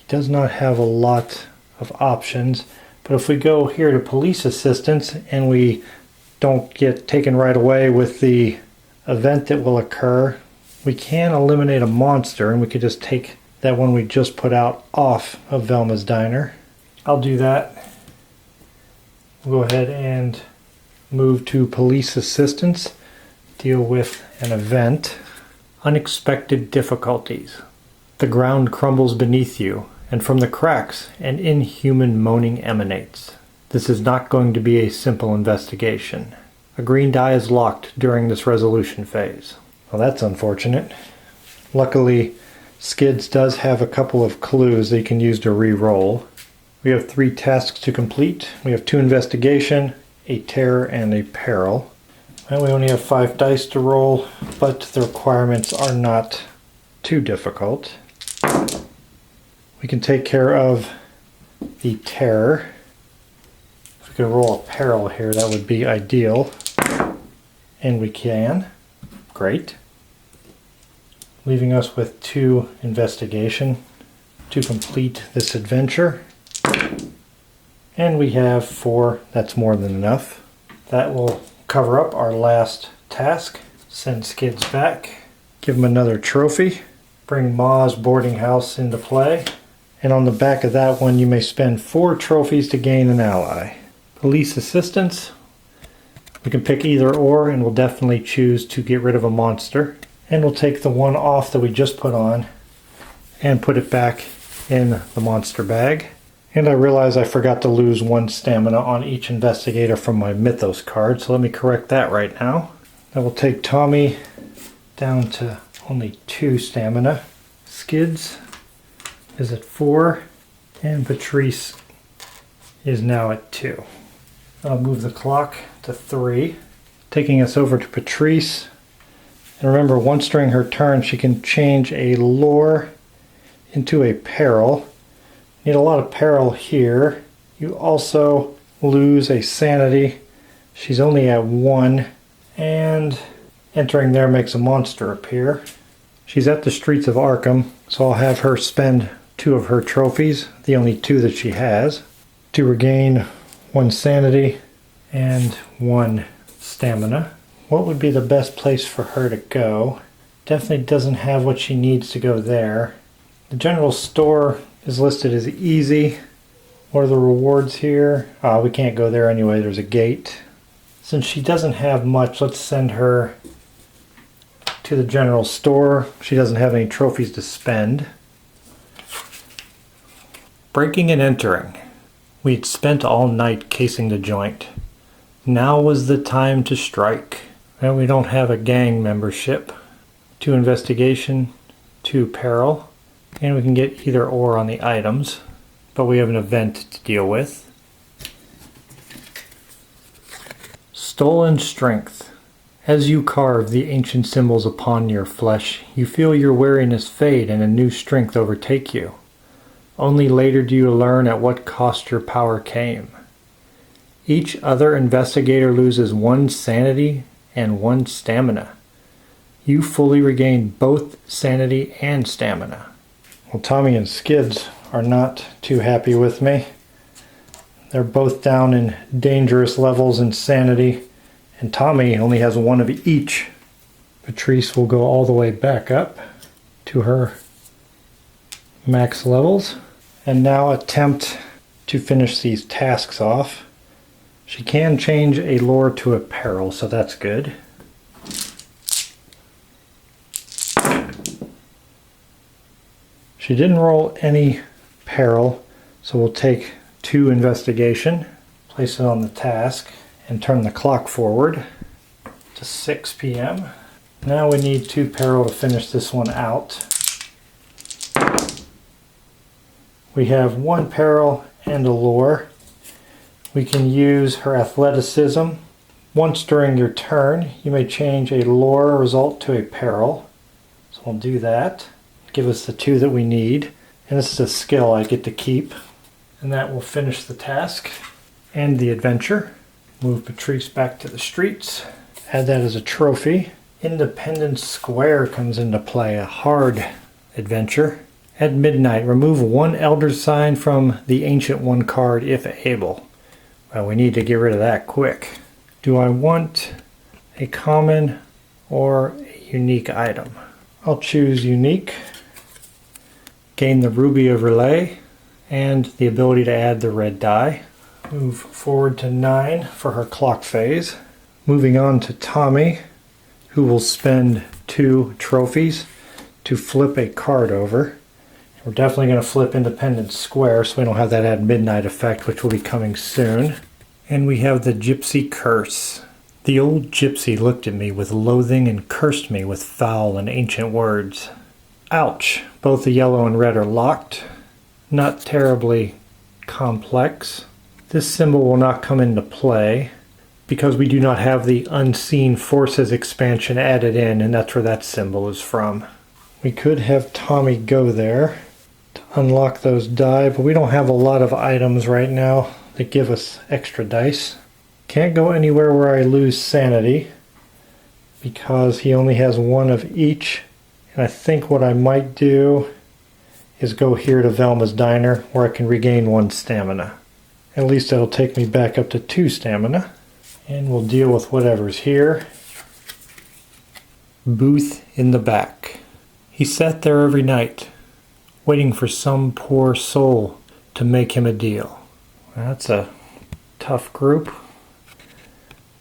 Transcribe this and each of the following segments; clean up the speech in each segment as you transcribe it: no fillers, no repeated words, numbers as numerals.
does not have a lot of options, but if we go here to police assistance and we don't get taken right away with the event that will occur, we can eliminate a monster, and we could just take that one we just put out off of Velma's Diner. I'll do that. We'll go ahead and move to police assistance, deal with an event. Unexpected difficulties. The ground crumbles beneath you, and from the cracks an inhuman moaning emanates. This is not going to be a simple investigation. A green die is locked during this resolution phase. Well, that's unfortunate. Luckily, Skids does have a couple of clues that you can use to re-roll. We have 3 tasks to complete. We have 2 investigation, a terror, and a peril. And we only have 5 dice to roll, but the requirements are not too difficult. We can take care of the terror. If we could roll a peril here, that would be ideal. And we can. Great. Leaving us with 2 investigation to complete this adventure. And we have 4. That's more than enough. That will cover up our last task. Send Skids back. Give him another trophy. Bring Ma's boarding house into play. And on the back of that one, you may spend 4 trophies to gain an ally. Police assistance. We can pick either or, and we'll definitely choose to get rid of a monster. And we'll take the one off that we just put on and put it back in the monster bag. And I realize I forgot to lose 1 stamina on each investigator from my Mythos card, so let me correct that right now. I will take Tommy down to only 2 stamina. Skids is at 4, and Patrice is now at 2. I'll move the clock to 3, taking us over to Patrice. And remember, once during her turn, she can change a lore into a peril. Need a lot of peril here. You also lose a sanity. She's only at 1, and entering there makes a monster appear. She's at the streets of Arkham, so I'll have her spend 2 of her trophies, the only 2 that she has, to regain 1 sanity and 1 stamina. What would be the best place for her to go? Definitely doesn't have what she needs to go there. The general store is listed as easy. What are the rewards here? We can't go there anyway, there's a gate. Since she doesn't have much, let's send her to the general store. She doesn't have any trophies to spend. Breaking and entering. We'd spent all night casing the joint. Now was the time to strike. Well, we don't have a gang membership. 2 investigation, 2 peril. And we can get either or on the items, but we have an event to deal with. Stolen strength. As you carve the ancient symbols upon your flesh, you feel your weariness fade and a new strength overtake you. Only later do you learn at what cost your power came. Each other investigator loses 1 sanity and 1 stamina. You fully regain both sanity and stamina. Well, Tommy and Skids are not too happy with me. They're both down in dangerous levels in sanity, and Tommy only has 1 of each. Patrice will go all the way back up to her max levels, and now attempt to finish these tasks off. She can change a lore to a peril, so that's good. She didn't roll any peril, so we'll take 2 investigation, place it on the task, and turn the clock forward to 6 p.m. Now we need 2 peril to finish this one out. We have 1 peril and a lore. We can use her athleticism. Once during your turn, you may change a lore result to a peril. So we'll do that. Give us the 2 that we need. And this is a skill I get to keep. And that will finish the task and the adventure. Move Patrice back to the streets. Add that as a trophy. Independence Square comes into play, a hard adventure. At midnight, remove one Elder Sign from the Ancient One card if able. Well, we need to get rid of that quick. Do I want a common or a unique item? I'll choose unique. Gain the Ruby of Relay and the ability to add the red die. Move forward to 9 for her clock phase. Moving on to Tommy, who will spend 2 trophies to flip a card over. We're definitely going to flip Independence Square so we don't have that at midnight effect, which will be coming soon. And we have the Gypsy Curse. The old gypsy looked at me with loathing and cursed me with foul and ancient words. Ouch! Both the yellow and red are locked. Not terribly complex. This symbol will not come into play because we do not have the Unseen Forces expansion added in, and that's where that symbol is from. We could have Tommy go there to unlock those die, but we don't have a lot of items right now that give us extra dice. Can't go anywhere where I lose sanity because he only has 1 of each. And I think what I might do is go here to Velma's Diner where I can regain 1 stamina. At least that'll take me back up to 2 stamina. And we'll deal with whatever's here. Booth in the back. He sat there every night, waiting for some poor soul to make him a deal. That's a tough group.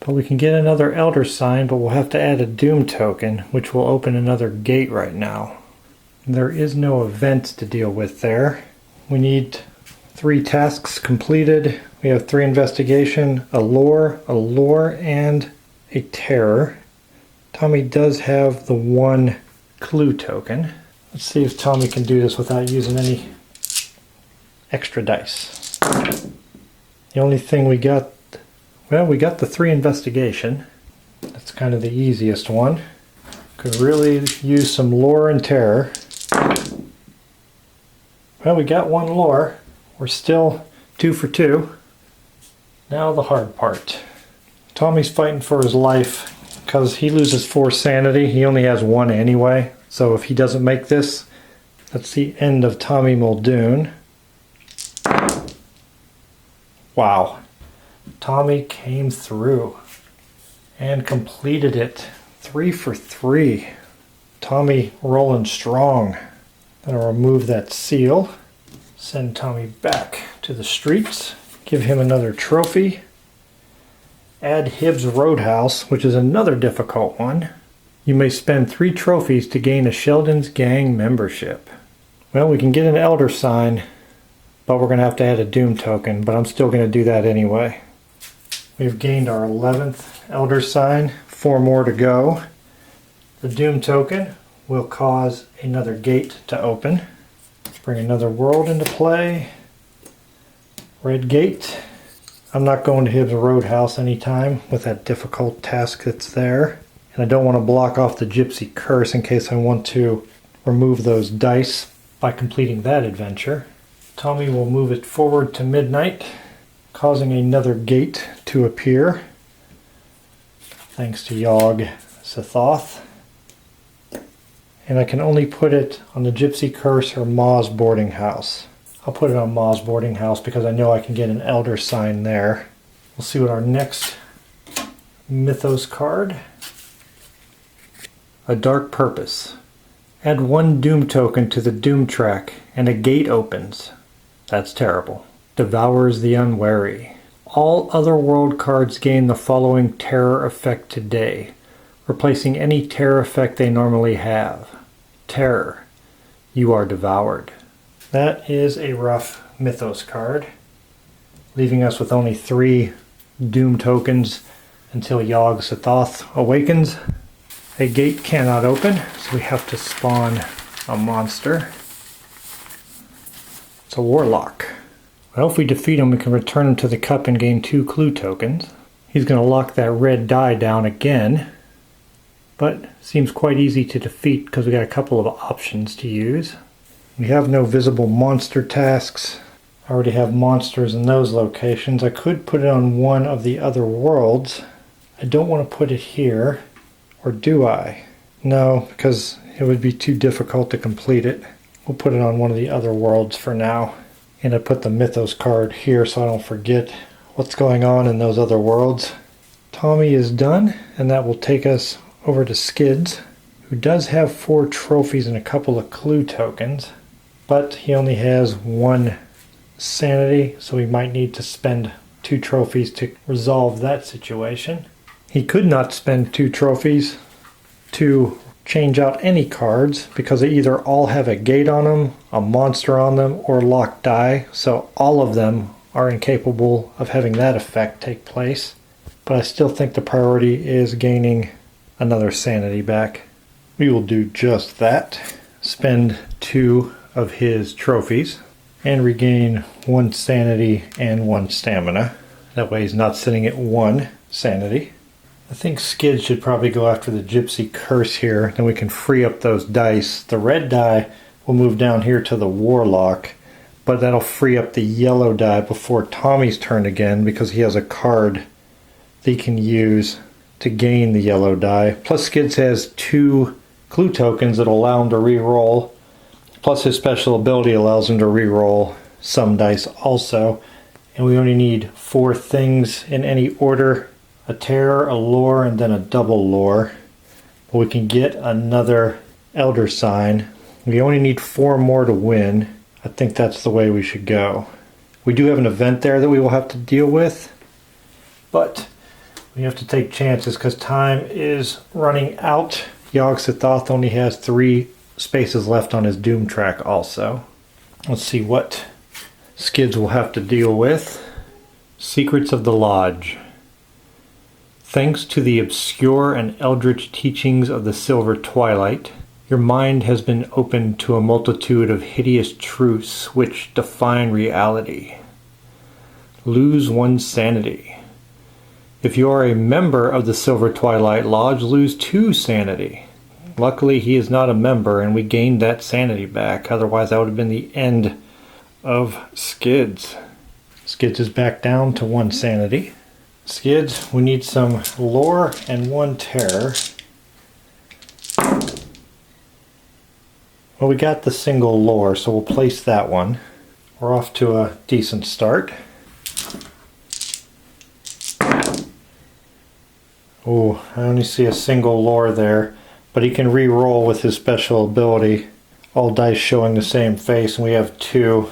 But we can get another Elder Sign, but we'll have to add a Doom token, which will open another gate right now. There is no event to deal with there. We need 3 tasks completed. We have 3 investigation, a lore, and a terror. Tommy does have the 1 clue token. Let's see if Tommy can do this without using any extra dice. The only thing we got, well, we got the 3 investigation. That's kind of the easiest one. Could really use some lore and terror. Well, we got 1 lore. We're still 2 for 2. Now the hard part. Tommy's fighting for his life because he loses 4 sanity. He only has 1 anyway. So if he doesn't make this, that's the end of Tommy Muldoon. Wow. Tommy came through and completed it. 3 for 3. Tommy rolling strong. Then I'll remove that seal. Send Tommy back to the streets. Give him another trophy. Add Hibbs Roadhouse, which is another difficult one. You may spend 3 trophies to gain a Sheldon's Gang membership. Well, we can get an Elder Sign, but we're going to have to add a Doom token, but I'm still going to do that anyway. We've gained our 11th Elder Sign, 4 more to go. The Doom token will cause another gate to open. Bring another world into play. Red gate. I'm not going to Hibbs Roadhouse anytime with that difficult task that's there. And I don't want to block off the Gypsy Curse in case I want to remove those dice by completing that adventure. Tommy will move it forward to midnight, causing another gate to appear. Thanks to Yog Sothoth. And I can only put it on the Gypsy Curse or Ma's boarding house. I'll put it on Ma's boarding house because I know I can get an Elder Sign there. We'll see what our next Mythos card. A Dark Purpose. Add 1 Doom token to the Doom track and a gate opens. That's terrible. Devours the Unwary. All other world cards gain the following terror effect today, replacing any terror effect they normally have. Terror. You are devoured. That is a rough Mythos card, leaving us with only 3 Doom tokens until Yog Sothoth awakens. A gate cannot open, so we have to spawn a monster. It's a Warlock. Well, if we defeat him, we can return him to the cup and gain 2 clue tokens. He's going to lock that red die down again, but seems quite easy to defeat because we got a couple of options to use. We have no visible monster tasks. I already have monsters in those locations. I could put it on one of the other worlds. I don't want to put it here. Or do I? No, because it would be too difficult to complete it. We'll put it on one of the other worlds for now. And I put the Mythos card here so I don't forget what's going on in those other worlds. Tommy is done, and that will take us over to Skids, who does have 4 trophies and a couple of clue tokens, but he only has 1 sanity, so we might need to spend 2 trophies to resolve that situation. He could not spend 2 trophies to change out any cards because they either all have a gate on them, a monster on them, or locked die, so all of them are incapable of having that effect take place. But I still think the priority is gaining another sanity back. We will do just that. Spend 2 of his trophies and regain 1 sanity and 1 stamina. That way he's not sitting at 1 sanity. I think Skid should probably go after the Gypsy Curse here, then we can free up those dice. The red die will move down here to the Warlock, but that'll free up the yellow die before Tommy's turn again because he has a card that he can use to gain the yellow die. Plus Skids has 2 clue tokens that will allow him to re-roll, plus his special ability allows him to re-roll some dice also. And we only need 4 things in any order: a terror, a lore, and then a double lore. But we can get another elder sign. We only need 4 more to win. I think that's the way we should go. We do have an event there that we will have to deal with, but we have to take chances because time is running out. Yogg-Sothoth only has 3 spaces left on his Doom track also. Let's see what Skids will have to deal with. Secrets of the Lodge. Thanks to the obscure and eldritch teachings of the Silver Twilight, your mind has been opened to a multitude of hideous truths which define reality. Lose 1 sanity. If you are a member of the Silver Twilight Lodge, lose 2 sanity. Luckily, he is not a member, and we gained that sanity back. Otherwise, that would have been the end of Skids. Skids is back down to 1 sanity. Skids, we need some lore and 1 terror. Well, we got the single lore, so we'll place that one. We're off to a decent start. Oh, I only see a single lore there, but he can re-roll with his special ability. All dice showing the same face, and we have 2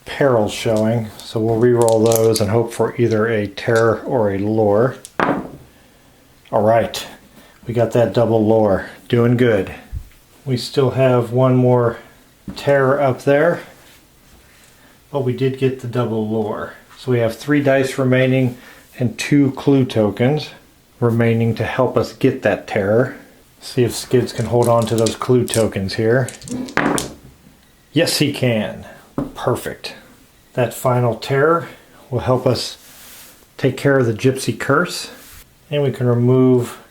perils showing, so we'll re-roll those and hope for either a terror or a lore. Alright, we got that double lore. Doing good. We still have 1 more terror up there, but we did get the double lore. So we have 3 dice remaining and 2 clue tokens remaining to help us get that terror. See if Skids can hold on to those clue tokens here. Yes, he can. Perfect. That final terror will help us take care of the Gypsy Curse, and we can remove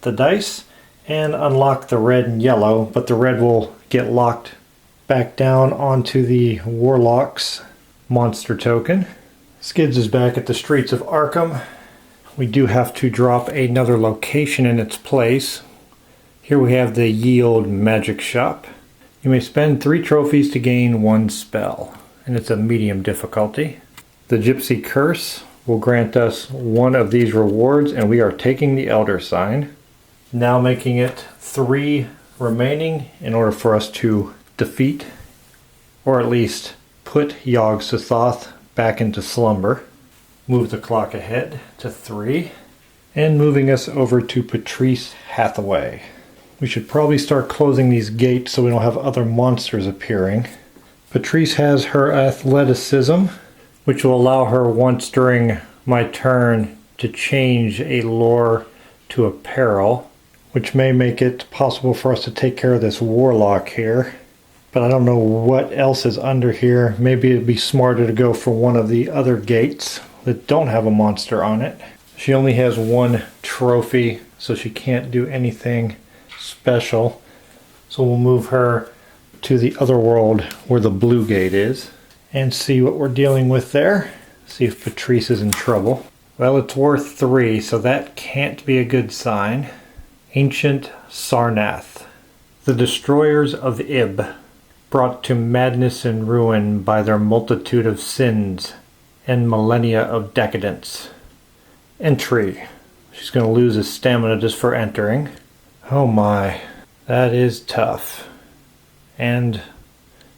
the dice and unlock the red and yellow, but the red will get locked back down onto the Warlock's monster token. Skids is back at the streets of Arkham. We do have to drop another location in its place. Here we have the Yield Magic Shop. You may spend 3 trophies to gain 1 spell, and it's a medium difficulty. The Gypsy Curse will grant us 1 of these rewards, and we are taking the Elder Sign. Now making it 3 remaining in order for us to defeat, or at least put Yogg-Sothoth back into slumber. Move the clock ahead to 3, and moving us over to Patrice Hathaway. We should probably start closing these gates so we don't have other monsters appearing. Patrice has her athleticism, which will allow her once during my turn to change a lore to a peril, which may make it possible for us to take care of this Warlock here. But I don't know what else is under here. Maybe it'd be smarter to go for one of the other gates that don't have a monster on it. She only has 1 trophy, so she can't do anything special. So we'll move her to the other world where the blue gate is and see what we're dealing with there. See if Patrice is in trouble. Well, it's worth 3, so that can't be a good sign. Ancient Sarnath. The Destroyers of Ib. brought to madness and ruin by their multitude of sins and millennia of decadence. Entry. She's going to lose his stamina just for entering. Oh my, that is tough. And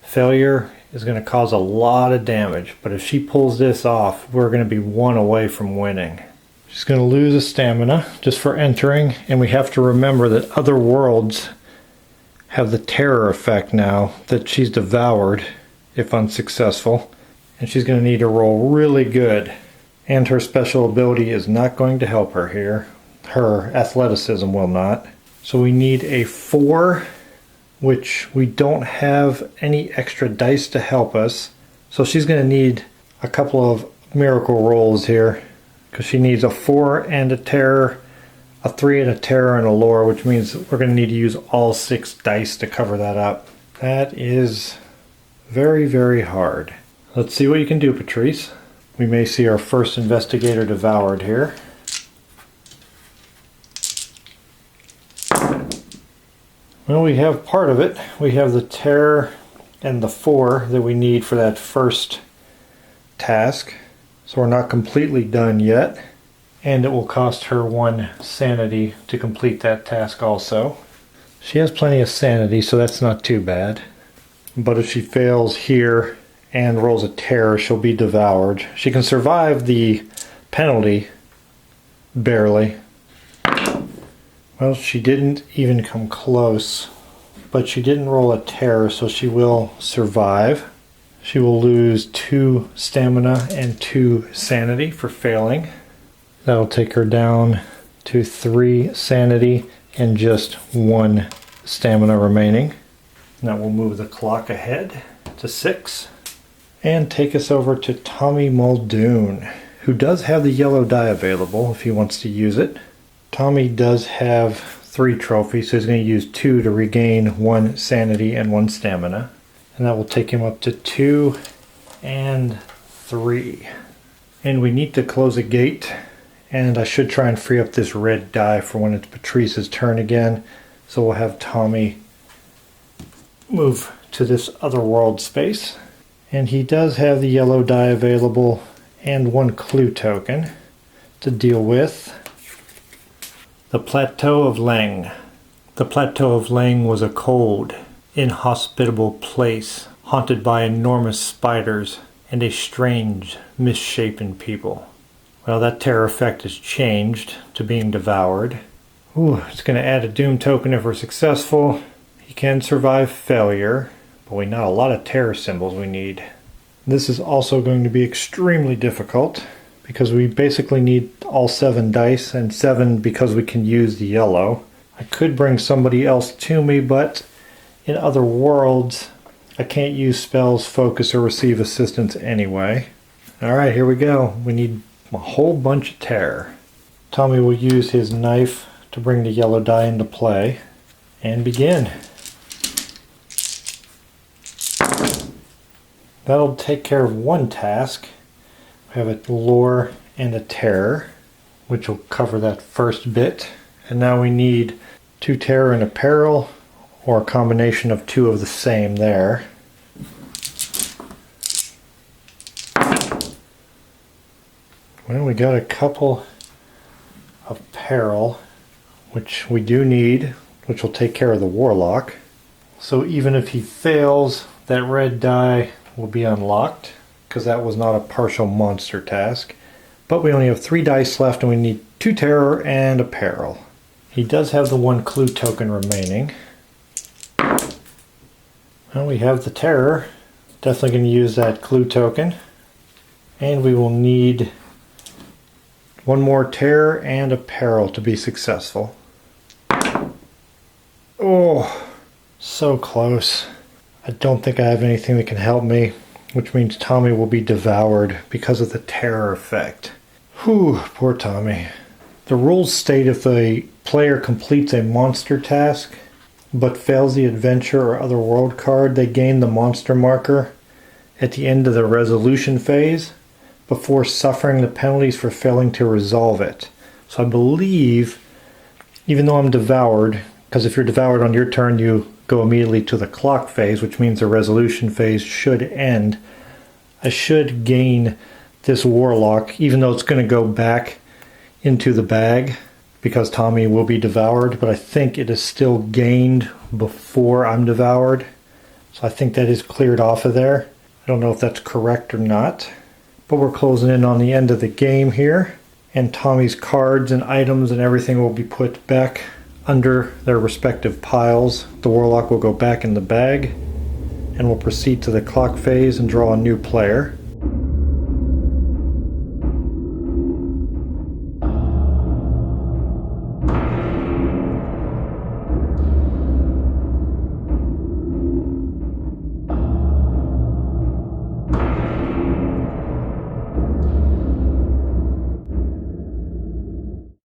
failure is going to cause a lot of damage, but if she pulls this off, we're going to be one away from winning. She's going to lose a stamina just for entering, and we have to remember that other worlds have the terror effect now that she's devoured if unsuccessful, and she's going to need to roll really good, and her special ability is not going to help her here. Her athleticism will not. So we need a 4, which we don't have any extra dice to help us, so she's going to need a couple of miracle rolls here, because she needs a 4 and a terror, a 3 and a terror, and a lore, which means we're going to need to use all 6 dice to cover that up. That is very, very hard. Let's see what you can do, Patrice. We may see our first investigator devoured here. Well, we have part of it. We have the terror and the 4 that we need for that first task. So we're not completely done yet. And it will cost her 1 sanity to complete that task also. She has plenty of sanity, so that's not too bad. But if she fails here and rolls a terror, she'll be devoured. She can survive the penalty, barely. Well, she didn't even come close, but she didn't roll a terror, so she will survive. She will lose 2 stamina and 2 sanity for failing. That'll take her down to 3 sanity and just 1 stamina remaining. That will move the clock ahead to 6 and take us over to Tommy Muldoon, who does have the yellow die available if he wants to use it. Tommy does have 3 trophies, so he's going to use 2 to regain 1 sanity and 1 stamina. And that will take him up to 2 and 3. And we need to close a gate. And I should try and free up this red die for when it's Patrice's turn again. So we'll have Tommy move to this other world space. And he does have the yellow die available and 1 clue token to deal with. The Plateau of Leng. The Plateau of Leng was a cold, inhospitable place haunted by enormous spiders and a strange, misshapen people. Well, that terror effect has changed to being devoured. Ooh, it's going to add a doom token if we're successful. He can survive failure, but we know a lot of terror symbols we need. This is also going to be extremely difficult because we basically need all 7 dice, and 7 because we can use the yellow. I could bring somebody else to me, but in other worlds, I can't use spells, focus, or receive assistance anyway. Alright, here we go. We need a whole bunch of terror. Tommy will use his knife to bring the yellow die into play and begin. That'll take care of 1 task. We have a lore and a terror, which will cover that first bit. And now we need 2 terror and a peril, or a combination of 2 of the same there. Well, we got a couple of peril, which we do need, which will take care of the warlock. So even if he fails, that red die will be unlocked, because that was not a partial monster task. But we only have 3 dice left, and we need 2 terror and a peril. He does have the 1 clue token remaining. Well, we have the terror. Definitely going to use that clue token. And we will need 1 more terror and a peril to be successful. Oh, so close. I don't think I have anything that can help me, which means Tommy will be devoured because of the terror effect. Whew, poor Tommy. The rules state if a player completes a monster task but fails the adventure or other world card, they gain the monster marker at the end of the resolution phase before suffering the penalties for failing to resolve it. So I believe, even though I'm devoured, because if you're devoured on your turn, you go immediately to the clock phase, which means the resolution phase should end. I should gain this warlock, even though it's going to go back into the bag because Tommy will be devoured, but I think it is still gained before I'm devoured. So I think that is cleared off of there. I don't know if that's correct or not, but we're closing in on the end of the game here, and Tommy's cards and items and everything will be put back under their respective piles. The warlock will go back in the bag, and we'll proceed to the clock phase and draw a new player.